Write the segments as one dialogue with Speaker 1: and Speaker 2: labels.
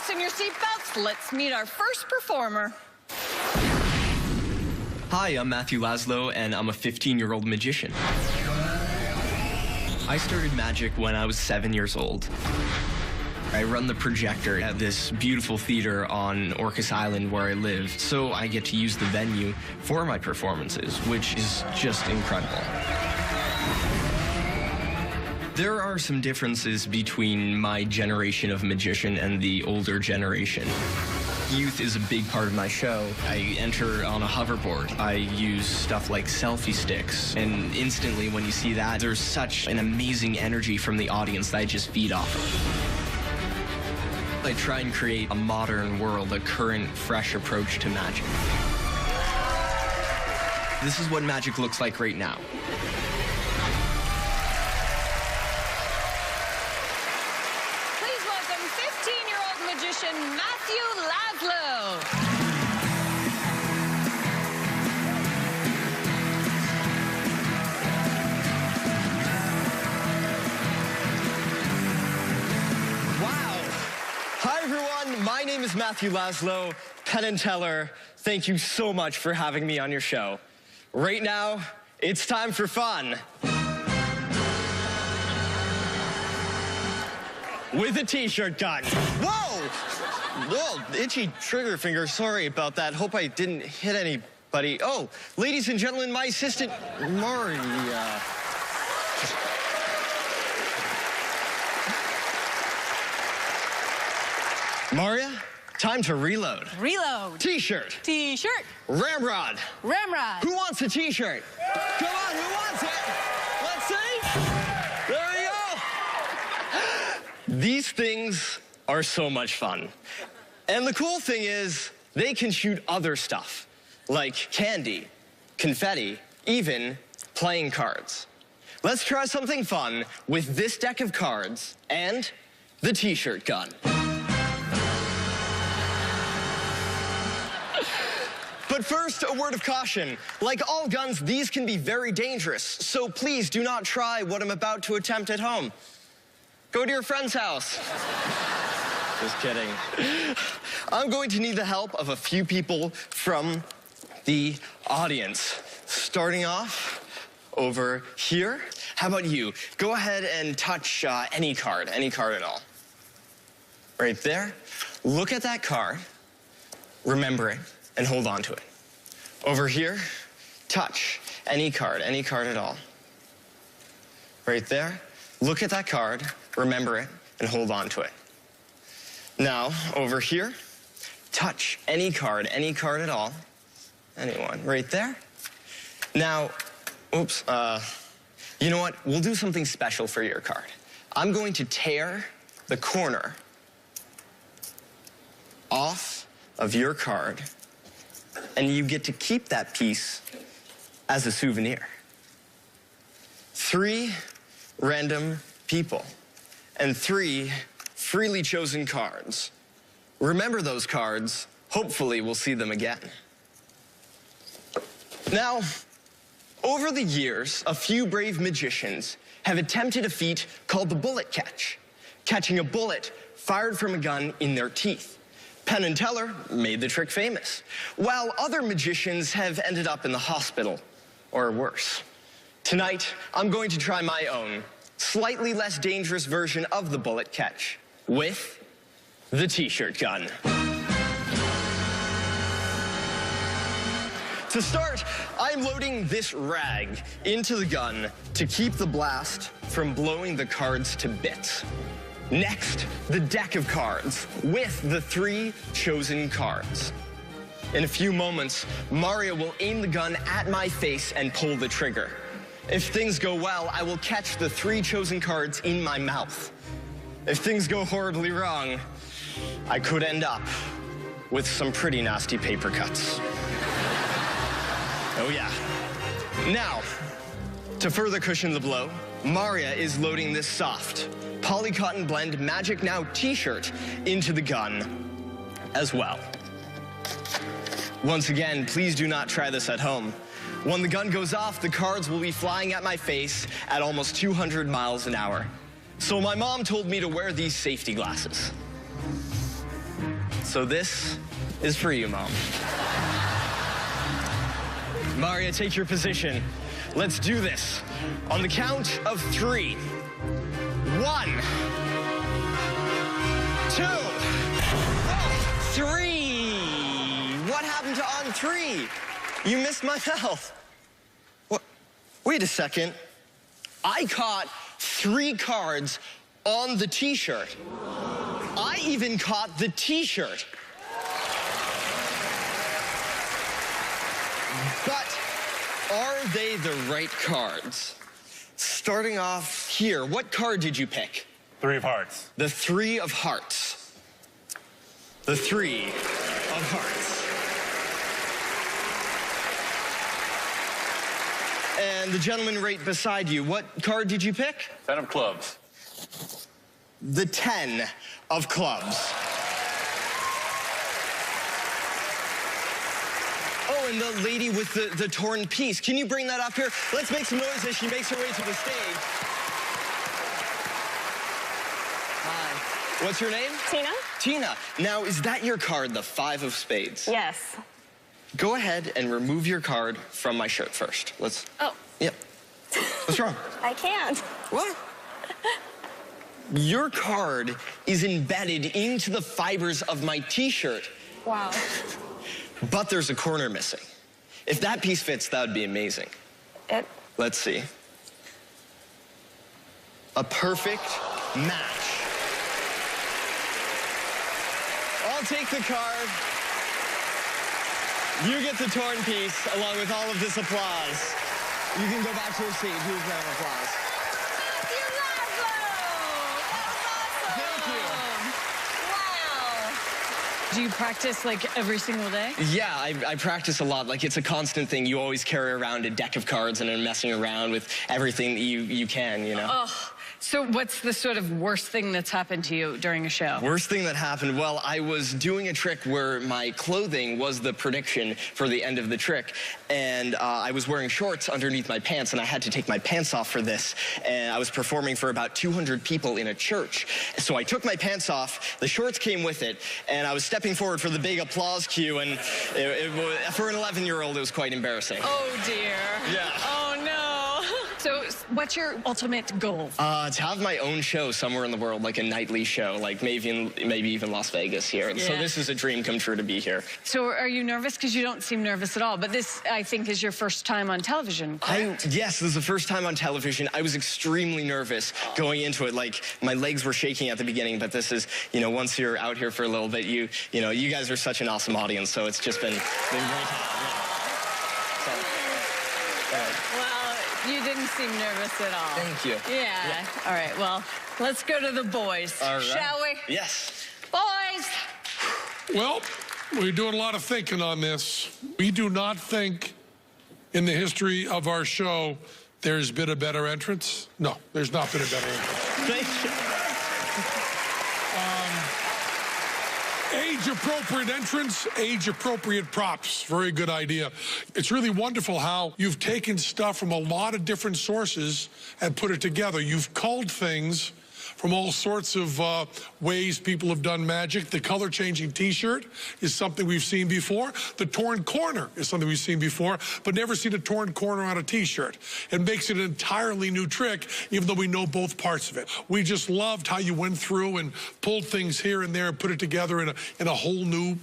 Speaker 1: Fasten your seatbelts. Let's meet our first performer.
Speaker 2: Hi, I'm Matthew Laszlo, and I'm a 15-year-old magician. I started magic when I was 7 years old. I run the projector at this beautiful theater on Orcas Island where I live, so I get to use the venue for my performances, which is just incredible. There are some differences between my generation of magician and the older generation. Youth is a big part of my show. I enter on a hoverboard. I use stuff like selfie sticks, and instantly when you see that, there's such an amazing energy from the audience that I just feed off of. I try and create a modern world, a current, fresh approach to magic. This is what magic looks like right now.
Speaker 1: Please welcome 15-year-old magician Matthew Laszlo.
Speaker 3: Wow. Hi, everyone. My name is Matthew Laszlo, Penn and Teller. Thank you so much for having me on your show. Right now, it's time for fun. With a t-shirt gun. Whoa! Whoa, itchy trigger finger. Sorry about that. Hope I didn't hit anybody. Oh, ladies and gentlemen, my assistant, Maria. Maria, time to reload.
Speaker 1: Reload.
Speaker 3: T-shirt.
Speaker 1: T-shirt.
Speaker 3: Ramrod.
Speaker 1: Ramrod.
Speaker 3: Who wants a t-shirt? Come on, who wants it? Let's see. There we go. These things are so much fun. And the cool thing is, they can shoot other stuff, like candy, confetti, even playing cards. Let's try something fun with this deck of cards and the t-shirt gun. But first, a word of caution. Like all guns, these can be very dangerous, so please do not try what I'm about to attempt at home. Go to your friend's house. Just kidding. I'm going to need the help of a few people from the audience. Starting off over here. How about you? Go ahead and touch any card at all. Right there. Look at that card, remember it, and hold on to it. Over here, touch any card at all. Right there, look at that card, remember it, and hold on to it. Now, over here, touch any card at all. Anyone, right there. Now, oops, you know what? We'll do something special for your card. I'm going to tear the corner off of your card, and you get to keep that piece as a souvenir. 3 random people and 3 freely chosen cards. Remember those cards. Hopefully we'll see them again. Now, over the years, a few brave magicians have attempted a feat called the bullet catch, catching a bullet fired from a gun in their teeth. Penn and Teller made the trick famous, while other magicians have ended up in the hospital, or worse. Tonight, I'm going to try my own, slightly less dangerous version of the bullet catch, with the t-shirt gun. To start, I'm loading this rag into the gun to keep the blast from blowing the cards to bits. Next, the deck of cards with the 3 chosen cards. In a few moments, Mario will aim the gun at my face and pull the trigger. If things go well, I will catch the 3 chosen cards in my mouth. If things go horribly wrong, I could end up with some pretty nasty paper cuts. Oh yeah. Now, to further cushion the blow, Maria is loading this soft Poly Cotton Blend Magic Now t-shirt into the gun as well. Once again, please do not try this at home. When the gun goes off, the cards will be flying at my face at almost 200 miles an hour. So my mom told me to wear these safety glasses. so this is for you, Mom. Maria, take your position. Let's do this. On the count of 3. 1, 2, 3. What happened to on 3? You missed my mouth. What? Wait a second. I caught 3 cards on the t-shirt. I even caught the t-shirt. But are they the right cards? Starting off here, what card did you pick?
Speaker 4: 3 of hearts.
Speaker 3: The 3 of hearts. The 3 of hearts. And the gentleman right beside you, what card did you pick?
Speaker 4: 10 of clubs.
Speaker 3: The 10 of clubs. Oh, and the lady with the torn piece. Can you bring that up here? Let's make some noise as she makes her way to the stage. Hi. What's your name?
Speaker 5: Tina?
Speaker 3: Tina. Now, is that your card, the 5 of spades?
Speaker 5: Yes.
Speaker 3: Go ahead and remove your card from my shirt first. Let's...
Speaker 5: Oh.
Speaker 3: Yep. What's wrong?
Speaker 5: I can't.
Speaker 3: What? Your card is embedded into the fibers of my t-shirt.
Speaker 5: Wow.
Speaker 3: But there's a corner missing. If that piece fits, that would be amazing. Let's see. A perfect match. I'll take the card. You get the torn piece, along with all of this applause. You can go back to your seat. Huge round of applause.
Speaker 1: Do you practice like every single day?
Speaker 3: Yeah, I practice a lot. Like, it's a constant thing. You always carry around a deck of cards and are messing around with everything that you can, you know?
Speaker 1: Oh, so what's the sort of worst thing that's happened to you during a show?
Speaker 3: Worst thing that happened, well, I was doing a trick where my clothing was the prediction for the end of the trick. And I was wearing shorts underneath my pants, and I had to take my pants off for this. And I was performing for about 200 people in a church. So I took my pants off, the shorts came with it, and I was stepping forward for the big applause cue, and for an 11-year-old, it was quite embarrassing.
Speaker 1: Oh, dear.
Speaker 3: Yeah.
Speaker 1: Oh, no. So what's your ultimate goal?
Speaker 3: To have my own show somewhere in the world, like a nightly show, like maybe even Las Vegas here. And so this is a dream come true to be here.
Speaker 1: So are you nervous? Because you don't seem nervous at all. But this, I think, is your first time on television, correct?
Speaker 3: Yes, this is the first time on television. I was extremely nervous going into it. Like, my legs were shaking at the beginning, but this is, you know, once you're out here for a little bit, you know, you guys are such an awesome audience, so it's just been great.
Speaker 1: Well, you didn't seem nervous at all.
Speaker 3: Thank you.
Speaker 1: Yeah. All right, well, let's go to the boys,
Speaker 3: all right.
Speaker 1: Shall we?
Speaker 3: Yes.
Speaker 1: Boys!
Speaker 6: Well, we're doing a lot of thinking on this. We do not think in the history of our show there's been a better entrance. No, there's not been a better entrance.
Speaker 3: Thank you.
Speaker 6: Age-appropriate entrance, age-appropriate props. Very good idea. It's really wonderful how you've taken stuff from a lot of different sources and put it together. You've culled things from all sorts of ways people have done magic. The color-changing T-shirt is something we've seen before. The torn corner is something we've seen before, but never seen a torn corner on a T-shirt. It makes it an entirely new trick, even though we know both parts of it. We just loved how you went through and pulled things here and there and put it together in a whole new...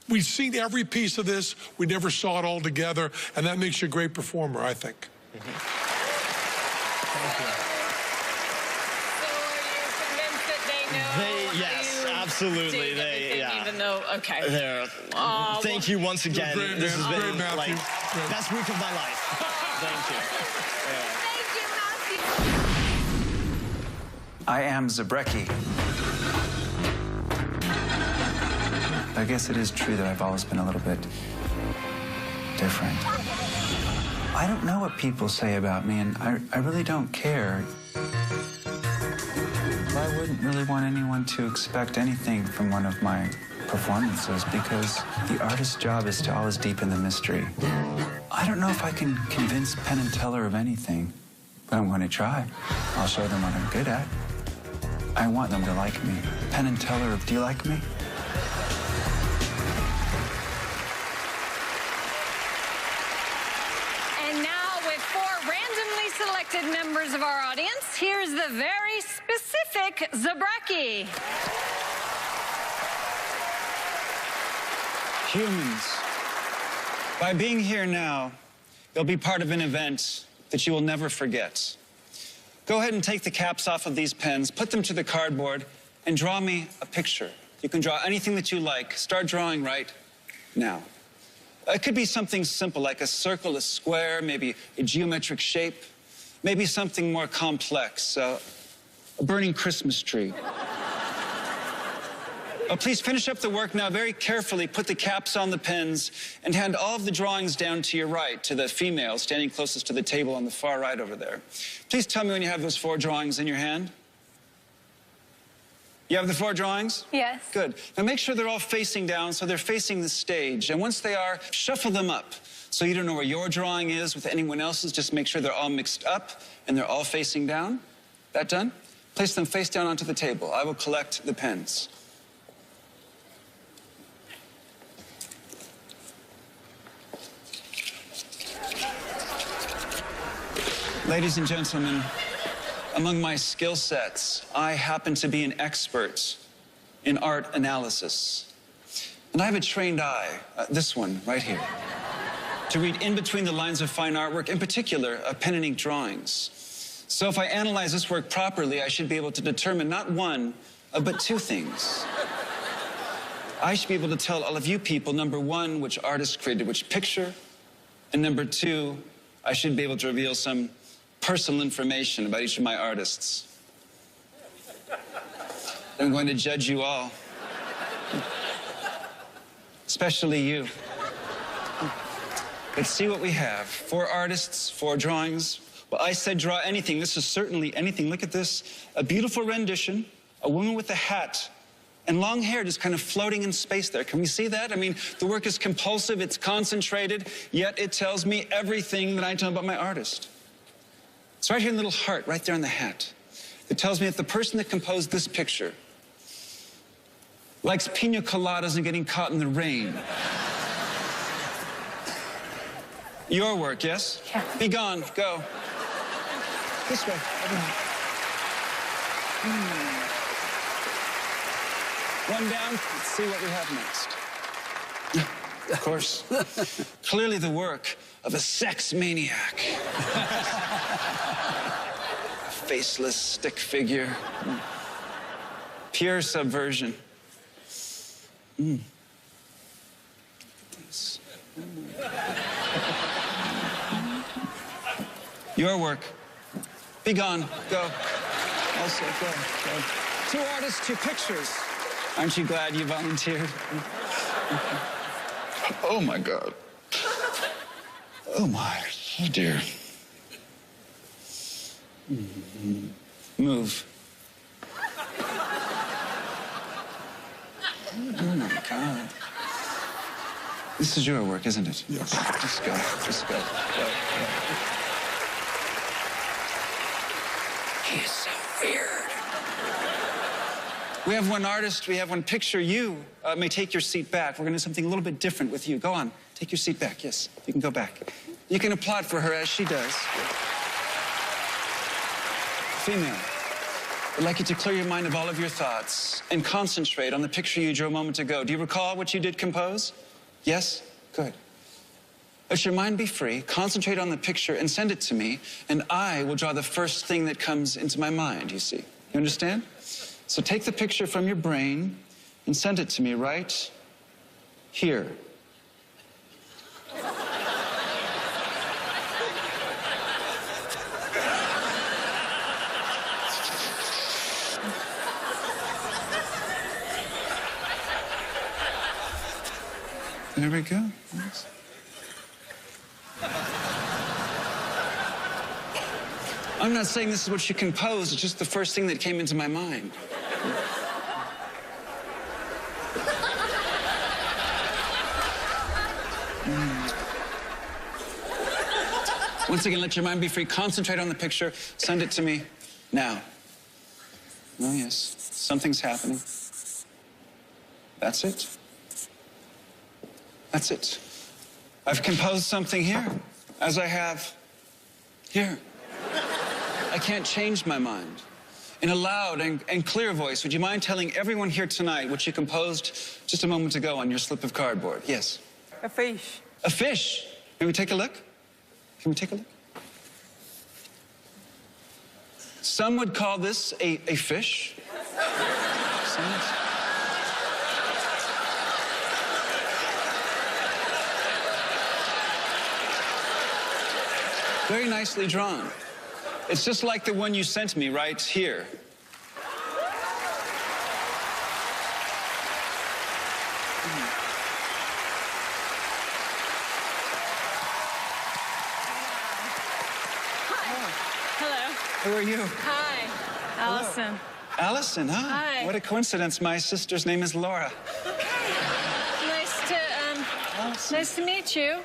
Speaker 6: We've seen every piece of this. We never saw it all together, and that makes you a great performer, I think.
Speaker 3: Thank you. Yes, absolutely.
Speaker 1: Even though, okay.
Speaker 3: Thank you once again.
Speaker 6: Great,
Speaker 3: this has been
Speaker 6: Matthew.
Speaker 3: like best week of my life. Thank you.
Speaker 1: Thank you, Matthew.
Speaker 7: I am Zabrecki. I guess it is true that I've always been a little bit different. I don't know what people say about me, and I really don't care. I wouldn't really want anyone to expect anything from one of my performances because the artist's job is to always deepen the mystery. I don't know if I can convince Penn and Teller of anything, but I'm going to try. I'll show them what I'm good at. I want them to like me. Penn and Teller, do you like me?
Speaker 1: selected members of our audience, here's the very specific Zabraki.
Speaker 7: Humans, by being here now, you'll be part of an event that you will never forget. Go ahead and take the caps off of these pens, put them to the cardboard, and draw me a picture. You can draw anything that you like. Start drawing right now. It could be something simple like a circle, a square, maybe a geometric shape, maybe something more complex, a burning Christmas tree. Please finish up the work now very carefully. Put the caps on the pens and hand all of the drawings down to your right, to the female standing closest to the table on the far right over there. Please tell me when you have those 4 drawings in your hand. You have the 4 drawings?
Speaker 1: Yes.
Speaker 7: Good. Now make sure they're all facing down so they're facing the stage. And once they are, shuffle them up. So you don't know where your drawing is with anyone else's. Just make sure they're all mixed up and they're all facing down. That done? Place them face down onto the table. I will collect the pens. Ladies and gentlemen, among my skill sets, I happen to be an expert in art analysis. And I have a trained eye, this one right here, to read in between the lines of fine artwork, in particular, pen and ink drawings. So if I analyze this work properly, I should be able to determine not one, but 2 things. I should be able to tell all of you people, number 1, which artist created which picture, and number 2, I should be able to reveal some personal information about each of my artists. I'm going to judge you all, especially you. Let's see what we have. 4 artists, 4 drawings. Well, I said draw anything. This is certainly anything. Look at this. A beautiful rendition, a woman with a hat and long hair just kind of floating in space there. Can we see that? I mean, the work is compulsive, it's concentrated, yet it tells me everything that I know about my artist. It's right here in the little heart, right there on the hat. It tells me that the person that composed this picture likes pina coladas and getting caught in the rain. Your work, yes?
Speaker 1: Yeah.
Speaker 7: Be gone, go. This way. One down, let's see what we have next. Of course. Clearly the work of a sex maniac. A faceless stick figure. Pure subversion. This. Your work. Be gone. Go. Also, go. 2 artists, 2 pictures. Aren't you glad you volunteered? Oh, my God. Oh, my. Oh, dear. Move. Oh, my God. This is your work, isn't it?
Speaker 6: Yes.
Speaker 7: Just go. Just go. Go. He's so weird. We have 1 artist, we have 1 picture. You may take your seat back. We're going to do something a little bit different with you. Go on. Take your seat back. Yes, you can go back. You can applaud for her as she does. Female, I'd like you to clear your mind of all of your thoughts and concentrate on the picture you drew a moment ago. Do you recall what you did compose? Yes? Good. Let your mind be free, concentrate on the picture, and send it to me, and I will draw the first thing that comes into my mind, you see. You understand? So take the picture from your brain and send it to me right here. There we go. Nice. I'm not saying this is what you composed, it's just the first thing that came into my mind. Once again, let your mind be free. Concentrate on the picture. Send it to me now. Oh, yes. Something's happening. That's it. That's it. I've composed something here, as I have here. I can't change my mind. In a loud and clear voice, would you mind telling everyone here tonight what you composed just a moment ago on your slip of cardboard? Yes.
Speaker 4: A fish.
Speaker 7: A fish. Can we take a look? Can we take a look? Some would call this a fish. Some would... Very nicely drawn. It's just like the one you sent me right here.
Speaker 1: Hello.
Speaker 7: Who are you?
Speaker 1: Hi. Allison.
Speaker 7: Allison, huh?
Speaker 1: Hi.
Speaker 7: What a coincidence. My sister's name is Laura.
Speaker 1: Okay. Nice to meet you.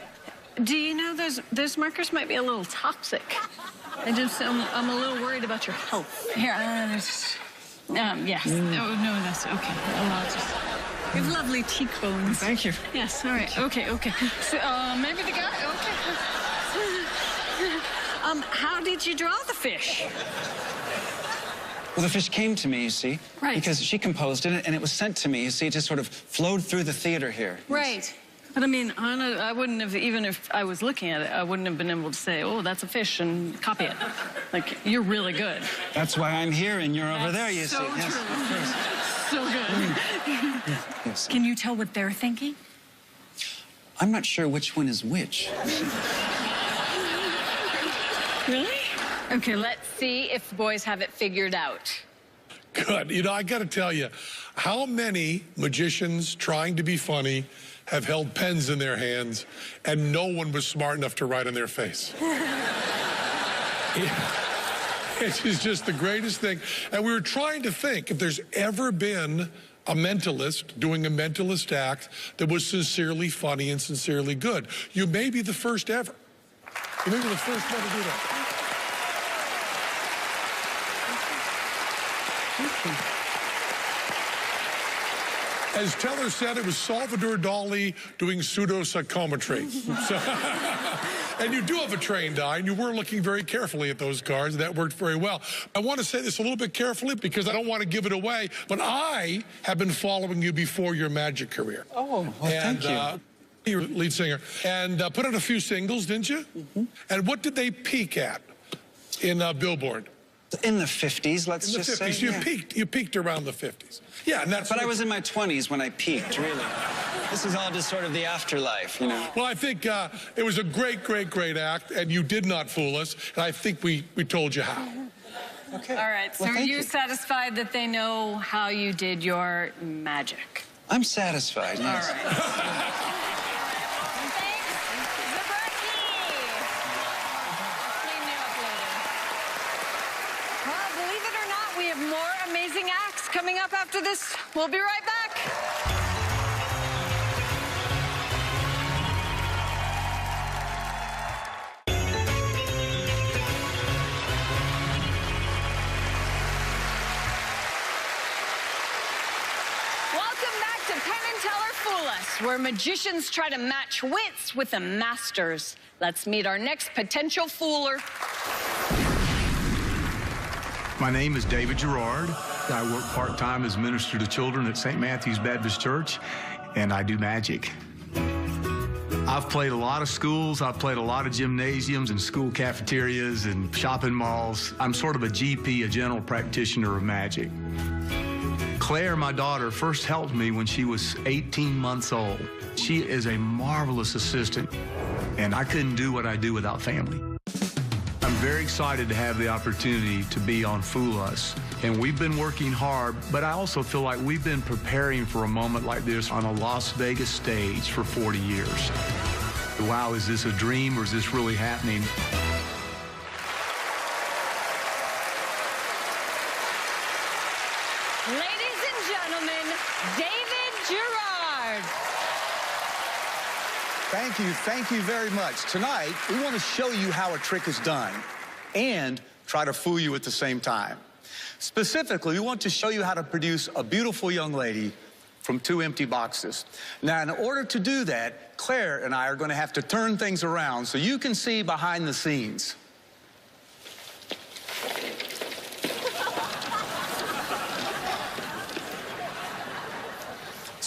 Speaker 1: Do you know those markers might be a little toxic? I'm a little worried about your health. Here, yes. No, that's okay. I'll just... You have lovely cheekbones.
Speaker 7: Thank you.
Speaker 1: Yes, all right. Okay. So, maybe the guy, okay. How did you draw the fish?
Speaker 7: Well, the fish came to me, you see.
Speaker 1: Right.
Speaker 7: Because she composed it, and it was sent to me. You see, it just sort of flowed through the theater here.
Speaker 1: Right. But I mean, I wouldn't have, even if I was looking at it, I wouldn't have been able to say, oh, that's a fish, and copy it. Like, you're really good.
Speaker 7: That's why I'm here, and you're over there, you
Speaker 1: so
Speaker 7: see. Yes,
Speaker 1: true.
Speaker 7: of course.
Speaker 1: So good.
Speaker 7: Yes.
Speaker 1: Can you tell what they're thinking?
Speaker 7: I'm not sure which one is which.
Speaker 1: Really? Okay, let's see if the boys have it figured out.
Speaker 6: Good. You know, I got to tell you, how many magicians trying to be funny have held pens in their hands and no one was smart enough to write on their face? It is just the greatest thing. And we were trying to think if there's ever been a mentalist doing a mentalist act that was sincerely funny and sincerely good. You may be the first ever. You may be the first one to do that. As Teller said, it was Salvador Dali doing pseudo-psychometry. And you do have a trained eye, and you were looking very carefully at those cards, and that worked very well. I want to say this a little bit carefully because I don't want to give it away, but I have been following you before your magic career.
Speaker 7: Oh, well, thank you.
Speaker 6: You're lead singer. And put out a few singles, didn't you? Mm-hmm. And what did they peak at in Billboard?
Speaker 7: In the 50s, let's
Speaker 6: in the
Speaker 7: just
Speaker 6: 50s.
Speaker 7: say.
Speaker 6: You peaked around the 50s. Yeah, and that's...
Speaker 7: But I was in my 20s when I peaked, really. This is all just sort of the afterlife, you know.
Speaker 6: Well, I think it was a great, great, great act, and you did not fool us, and I think we told you how.
Speaker 7: Okay.
Speaker 1: All right, so
Speaker 7: Well,
Speaker 1: are you
Speaker 7: you.
Speaker 1: satisfied that they know how you did your magic?
Speaker 7: I'm satisfied, yes.
Speaker 1: All right. Thanks, Zabraki. Clean you up later. Well, believe it or not, we have more amazing acts coming up after this. We'll be right back. Welcome back to Penn and Teller Fool Us, where magicians try to match wits with the masters. Let's meet our next potential fooler.
Speaker 5: My name is David Gerard. I work part-time as minister to children at St. Matthew's Baptist Church, and I do magic. I've played a lot of schools. I've played a lot of gymnasiums and school cafeterias and shopping malls. I'm sort of a GP, a general practitioner of magic. Claire, my daughter, first helped me when she was 18 months old. She is a marvelous assistant, and I couldn't do what I do without family. I'm very excited to have the opportunity to be on Fool Us, and we've been working hard, but I also feel like we've been preparing for a moment like this on a Las Vegas stage for 40 years. Wow, is this a dream or is this really happening?
Speaker 1: Ladies and gentlemen, David Gerard.
Speaker 8: Thank you very much. Tonight, we want to show you how a trick is done and try to fool you at the same time. Specifically, we want to show you how to produce a beautiful young lady from 2 empty boxes. Now, in order to do that, Claire and I are going to have to turn things around so you can see behind the scenes.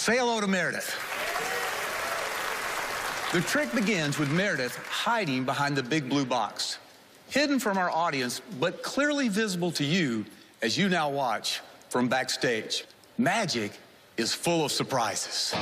Speaker 8: Say hello to Meredith. The trick begins with Meredith hiding behind the big blue box. Hidden from our audience, but clearly visible to you as you now watch from backstage. Magic is full of surprises.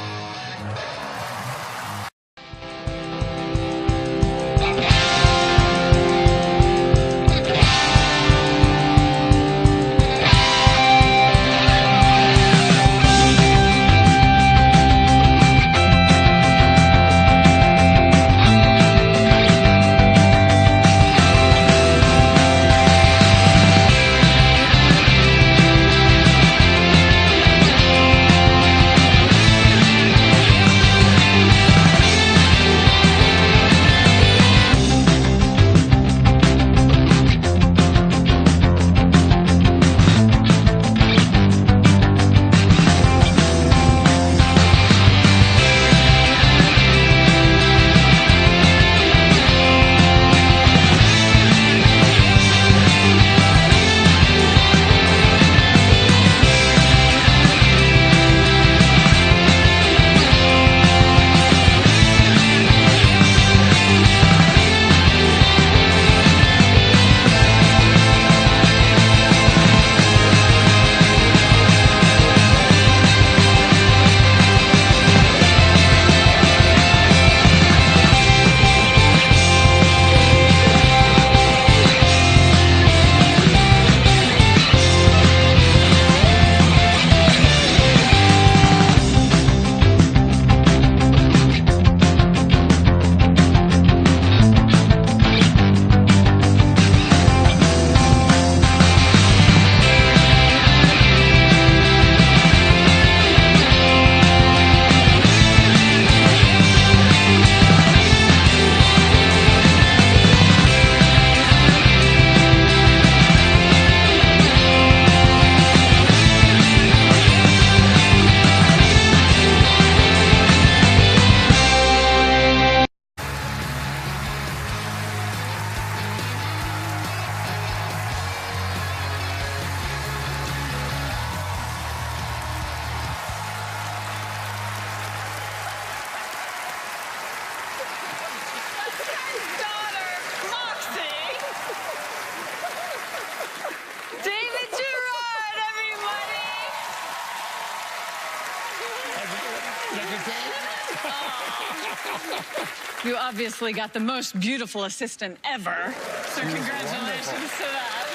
Speaker 1: You obviously got the most beautiful assistant ever. So congratulations to that.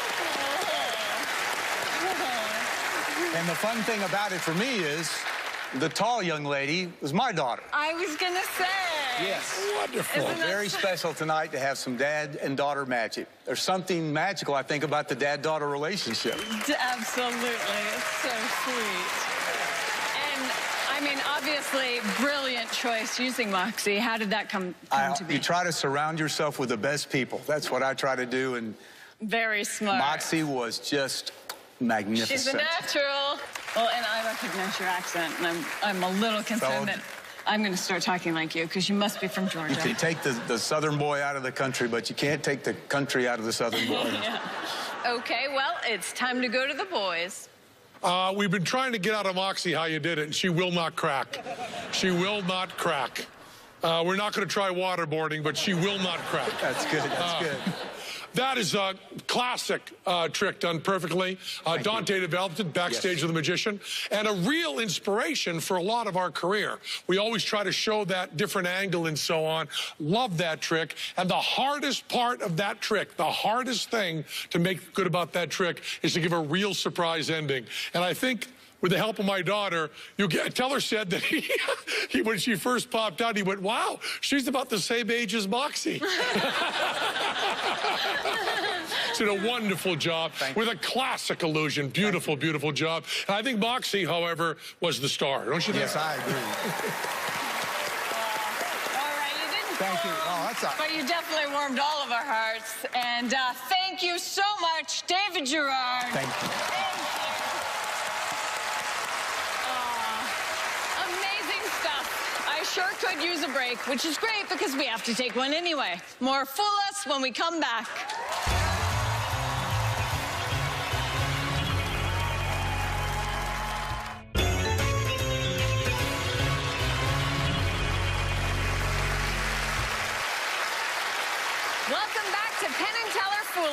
Speaker 8: And the fun thing about it for me is the tall young lady was my daughter.
Speaker 1: I was going to say.
Speaker 8: Yes.
Speaker 6: Wonderful.
Speaker 8: Very special tonight to have some dad and daughter magic. There's something magical, I think, about the dad-daughter relationship.
Speaker 1: Absolutely. It's so sweet. And, I mean, obviously, brilliant choice using Moxie. How did that come to be?
Speaker 8: You try to surround yourself with the best people. That's what I try to do. And
Speaker 1: very smart.
Speaker 8: Moxie was just magnificent.
Speaker 1: She's a natural. Well, and I recognize your accent, and I'm a little concerned that I'm going to start talking like you, because you must be from Georgia.
Speaker 8: You can take the southern boy out of the country, but you can't take the country out of the southern boy.
Speaker 1: Yeah. Okay, well, it's time to go to the boys.
Speaker 6: We've been trying to get out of Moxie how you did it, and she will not crack. She will not crack. We're not going to try waterboarding, but she will not crack.
Speaker 8: That's good. That's good.
Speaker 6: That is a classic trick done perfectly. Dante developed it backstage with the magician, and a real inspiration for a lot of our career. We always try to show that different angle and so on. Love that trick. And the hardest part of that trick, the hardest thing to make good about that trick, is to give a real surprise ending. And I think, with the help of my daughter, Teller said that he when she first popped out, he went, wow, she's about the same age as Moxie. She did a wonderful job with a classic illusion. Beautiful, beautiful job. And I think Moxie, however, was the star. Don't you think?
Speaker 8: Yes, I agree.
Speaker 1: All right, you didn't
Speaker 8: Thank you. Oh, that's all.
Speaker 1: But you definitely warmed all of our hearts. And thank you so much, David Gerard.
Speaker 8: Thank you.
Speaker 1: Thank you. Amazing stuff. I sure could use a break, which is great because we have to take one anyway. More Fool Us when we come back.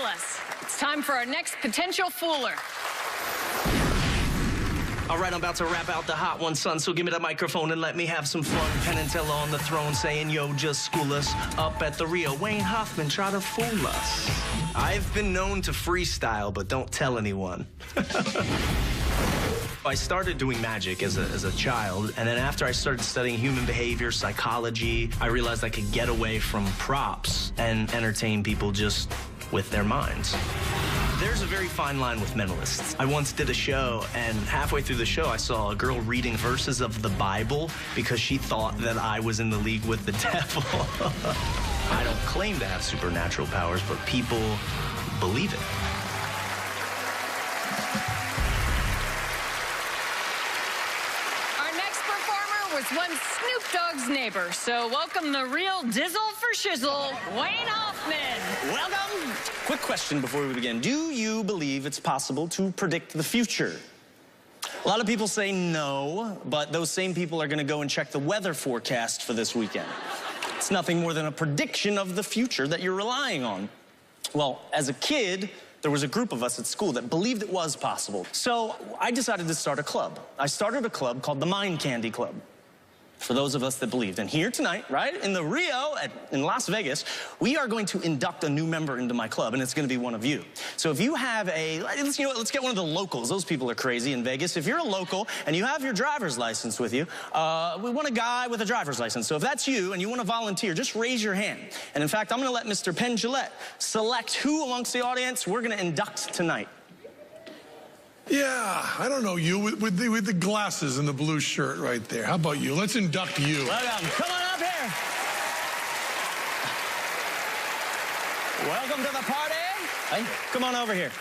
Speaker 1: us. It's time for our next potential fooler.
Speaker 4: All right, I'm about to rap out the hot one, son, so give me the microphone and let me have some fun. Penn and Teller on the throne saying, yo, just school us. Up at the Rio, Wayne Hoffman try to fool us. I've been known to freestyle, but don't tell anyone. I started doing magic as a child, and then after I started studying human behavior, psychology, I realized I could get away from props and entertain people just with their minds. There's a very fine line with mentalists. I once did a show, and halfway through the show, I saw a girl reading verses of the Bible because she thought that I was in the league with the devil. I don't claim to have supernatural powers, but people believe it.
Speaker 1: Our next performer was once Snoop Dogg's neighbor, so welcome the real Dizzle for Shizzle, Wayne Hoffman.
Speaker 4: Welcome. Quick question before we begin. Do you believe it's possible to predict the future? A lot of people say no, but those same people are going to go and check the weather forecast for this weekend. It's nothing more than a prediction of the future that you're relying on. Well, as a kid, there was a group of us at school that believed it was possible. So I decided to start a club. I started a club called the Mind Candy Club, for those of us that believed. And here tonight, right, in the Rio in Las Vegas, we are going to induct a new member into my club, and it's going to be one of you. So if you have let's get one of the locals. Those people are crazy in Vegas. If you're a local and you have your driver's license with you, we want a guy with a driver's license. So if that's you and you want to volunteer, just raise your hand. And in fact, I'm going to let Mr. Penn select who amongst the audience we're going to induct tonight.
Speaker 6: Yeah, I don't know you with the glasses and the blue shirt right there. How about you? Let's induct you.
Speaker 4: Welcome. Come on up here. Welcome to the party. Hey, come on over here.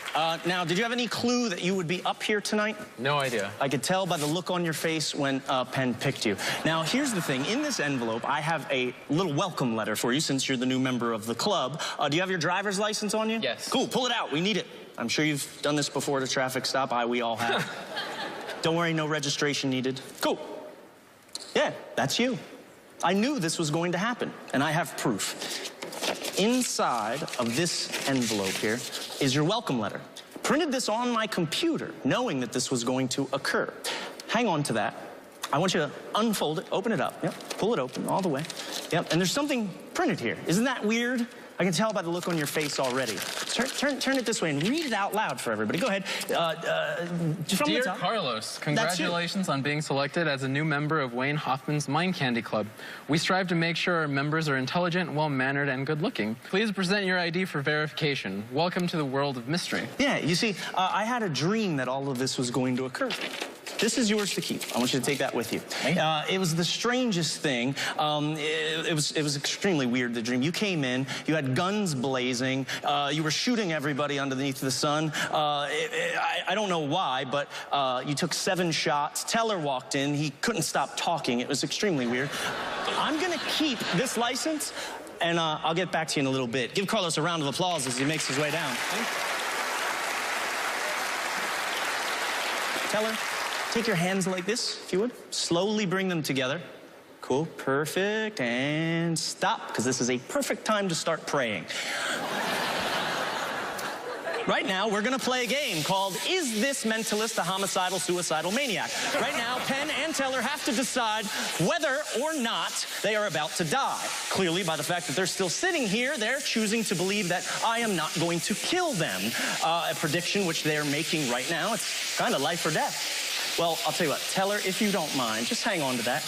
Speaker 4: Now, did you have any clue that you would be up here tonight?
Speaker 9: No idea.
Speaker 4: I could tell by the look on your face when Penn picked you. Now, here's the thing. In this envelope, I have a little welcome letter for you since you're the new member of the club. Do you have your driver's license on you?
Speaker 9: Yes.
Speaker 4: Cool. Pull it out. We need it. I'm sure you've done this before at a traffic stop. We all have. Don't worry, no registration needed. Cool. Yeah, that's you. I knew this was going to happen, and I have proof. Inside of this envelope here is your welcome letter. Printed this on my computer, knowing that this was going to occur. Hang on to that. I want you to unfold it, open it up. Yep, pull it open all the way. Yep, and there's something printed here. Isn't that weird? I can tell by the look on your face already. Turn it this way and read it out loud for everybody. Go ahead. From
Speaker 9: Dear
Speaker 4: the top.
Speaker 9: Carlos, congratulations on being selected as a new member of Wayne Hoffman's Mind Candy Club. We strive to make sure our members are intelligent, well-mannered, and good-looking. Please present your ID for verification. Welcome to the world of mystery.
Speaker 4: Yeah, you see, I had a dream that all of this was going to occur. This is yours to keep. I want you to take that with you. It was the strangest thing. It was extremely weird, the dream. You came in, you had guns blazing, you were shooting everybody underneath the sun. I don't know why, but you took 7 shots. Teller walked in, he couldn't stop talking. It was extremely weird. I'm gonna keep this license, and I'll get back to you in a little bit. Give Carlos a round of applause as he makes his way down. Teller, take your hands like this, if you would. Slowly bring them together. Cool, perfect, and stop, because this is a perfect time to start praying. Right now, we're gonna play a game called Is This Mentalist a Homicidal, Suicidal Maniac? Right now, Penn and Teller have to decide whether or not they are about to die. Clearly, by the fact that they're still sitting here, they're choosing to believe that I am not going to kill them. A prediction which they're making right now. It's kind of life or death. Well, I'll tell you what, Teller, if you don't mind, just hang on to that.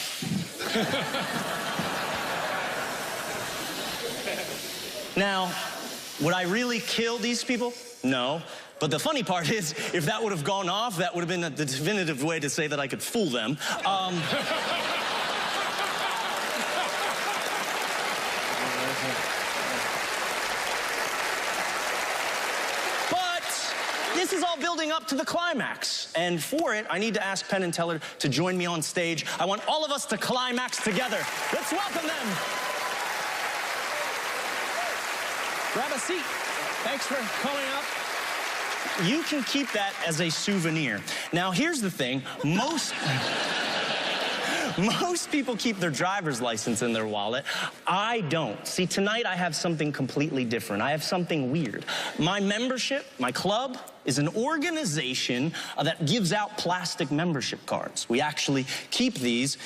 Speaker 4: Now, would I really kill these people? No. But the funny part is, if that would have gone off, that would have been the definitive way to say that I could fool them. This is all building up to the climax. And for it, I need to ask Penn and Teller to join me on stage. I want all of us to climax together. Let's welcome them. Grab a seat. Thanks for coming up. You can keep that as a souvenir. Now, here's the thing. Most people keep their driver's license in their wallet. I don't. See, tonight I have something completely different. I have something weird. My membership, my club, is an organization that gives out plastic membership cards. We actually keep these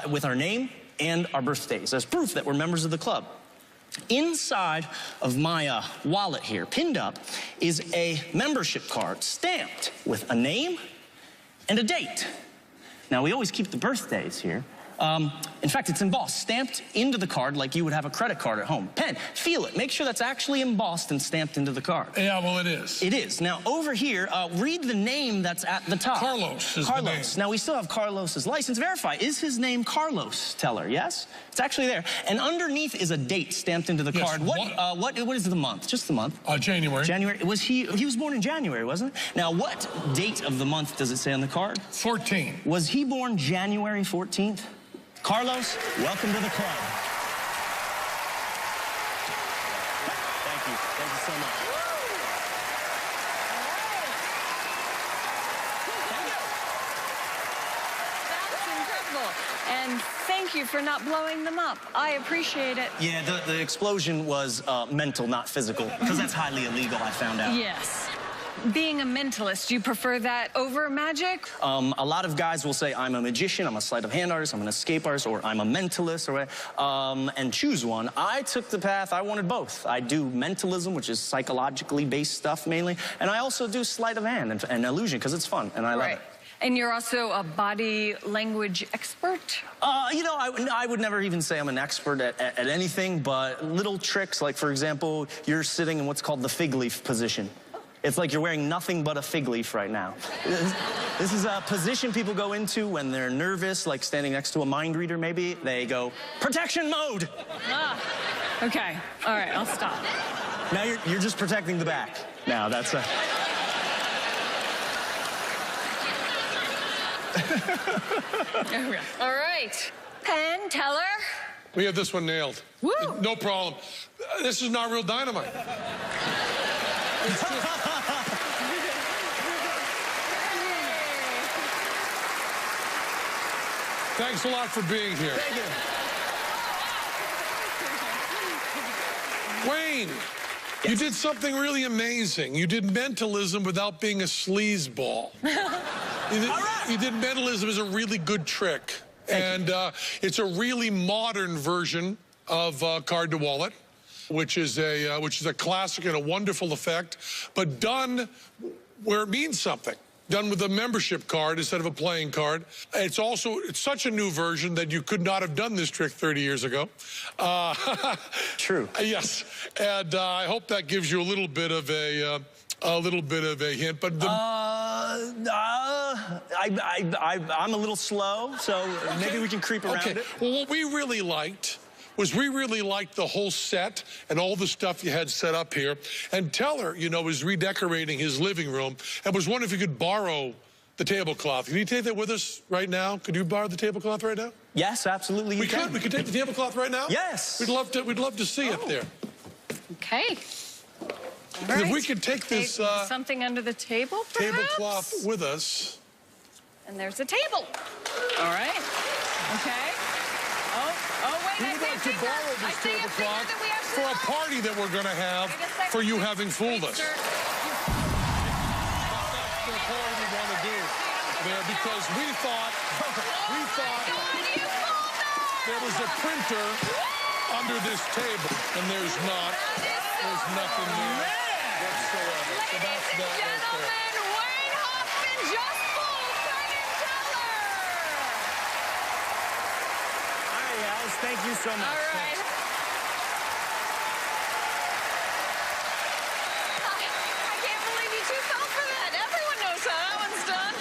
Speaker 4: with our name and our birthdays as proof that we're members of the club. Inside of my wallet here, pinned up, is a membership card stamped with a name and a date. Now, we always keep the birthdays here. In fact, it's embossed, stamped into the card like you would have a credit card at home. Penn, feel it. Make sure that's actually embossed and stamped into the card.
Speaker 6: Yeah, well, it is.
Speaker 4: It is. Now, over here, read the name that's at the top.
Speaker 6: Carlos is the name.
Speaker 4: Now, we still have Carlos's license. Verify. Is his name Carlos Teller? Yes? It's actually there. And underneath is a date stamped into the card. What is the month? Just the month.
Speaker 6: January.
Speaker 4: January. He was born in January, wasn't it? Now, what date of the month does it say on the card?
Speaker 6: 14.
Speaker 4: Was he born January 14th? Carlos, welcome to the club. Thank you. Thank you so much.
Speaker 1: That's incredible. And thank you for not blowing them up. I appreciate it.
Speaker 4: Yeah, the explosion was mental, not physical, because that's highly illegal, I found out.
Speaker 1: Yes. Being a mentalist, do you prefer that over magic?
Speaker 4: A lot of guys will say, I'm a magician, I'm a sleight of hand artist, I'm an escape artist, or I'm a mentalist, or and choose one. I took the path, I wanted both. I do mentalism, which is psychologically based stuff mainly, and I also do sleight of hand and illusion, because it's fun, and I love it.
Speaker 1: And you're also a body language expert?
Speaker 4: You know, I would never even say I'm an expert at anything, but little tricks, like, for example, you're sitting in what's called the fig leaf position. It's like you're wearing nothing but a fig leaf right now. This is a position people go into when they're nervous, like standing next to a mind reader, maybe. They go, protection mode.
Speaker 1: Okay. All right, I'll stop.
Speaker 4: Now you're just protecting the back. Now, that's a...
Speaker 1: All right. Penn, Teller.
Speaker 6: We have this one nailed.
Speaker 1: Woo!
Speaker 6: No problem. This is not real dynamite. It's just... Thanks a lot for being here.
Speaker 4: Thank
Speaker 6: you. Wayne, you did something really amazing. You did mentalism without being a sleazeball. You did mentalism as a really good trick. And it's a really modern version of Card to Wallet, which is a classic and a wonderful effect, but done where it means something. Done with a membership card instead of a playing card. It's such a new version that you could not have done this trick 30 years ago.
Speaker 4: True.
Speaker 6: Yes, and I hope that gives you a little bit of a hint. But
Speaker 4: I'm a little slow, so maybe we can creep around it.
Speaker 6: Well, what we really liked the whole set and all the stuff you had set up here. And Teller, you know, was redecorating his living room and was wondering if you could borrow the tablecloth. Can you take that with us right now? Could you borrow the tablecloth right now?
Speaker 4: Yes, absolutely.
Speaker 6: We could take the tablecloth right now?
Speaker 4: Yes.
Speaker 6: We'd love to see it there.
Speaker 1: Okay. All
Speaker 6: If
Speaker 1: right.
Speaker 6: we could take this
Speaker 1: something under the table, perhaps?
Speaker 6: tablecloth with us.
Speaker 1: And there's a table. All right. Okay. Oh, wait,
Speaker 6: We would like to borrow this tablecloth for a party that we're going to have for you having fooled us. That's the party we want to do there because we thought there was a printer under this table, and there's not. There's nothing there whatsoever. So that's that right there.
Speaker 1: Wayne Hoffman just fooled Penn and Teller.
Speaker 4: All right, Alice, thank you so much.
Speaker 1: All right. I can't believe you two fell for that. Everyone knows how that one's done.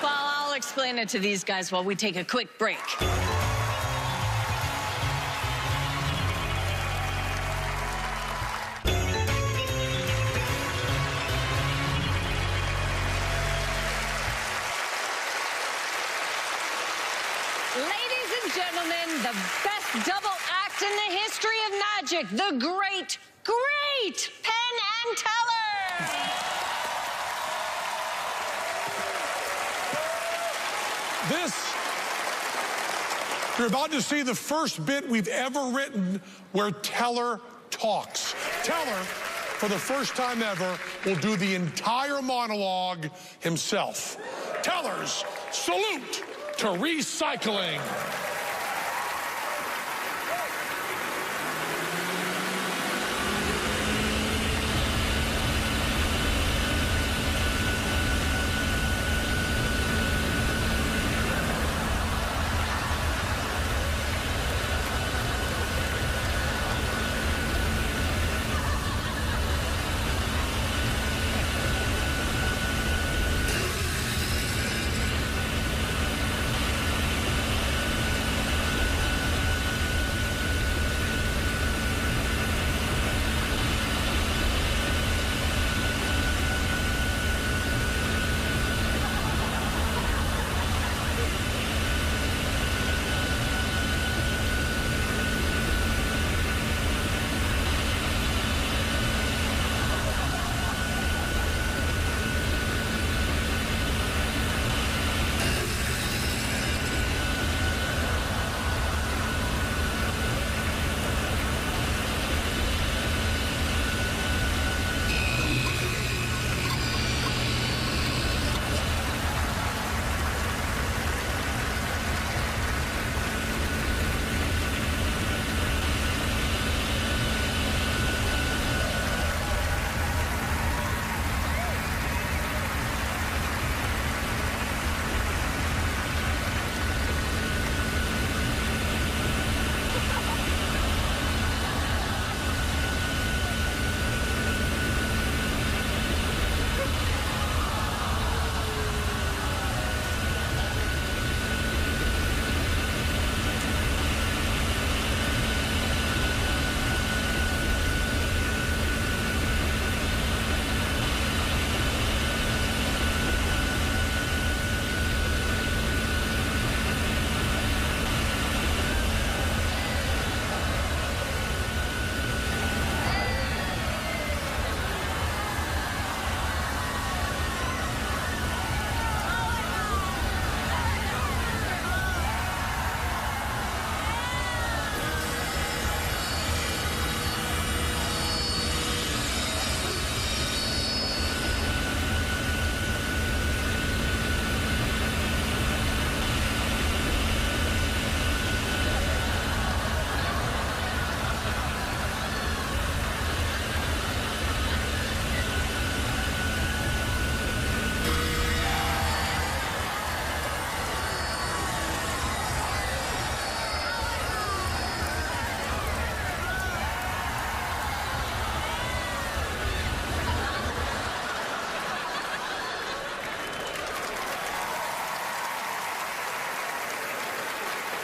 Speaker 1: Well, I'll explain it to these guys while we take a quick break. Ladies and gentlemen, the best double act in the history of magic, the great, great Penn and Teller.
Speaker 6: You're about to see the first bit we've ever written where Teller talks. Teller, for the first time ever, will do the entire monologue himself. Teller's salute to recycling.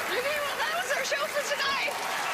Speaker 1: Okay, well, that was our show for tonight.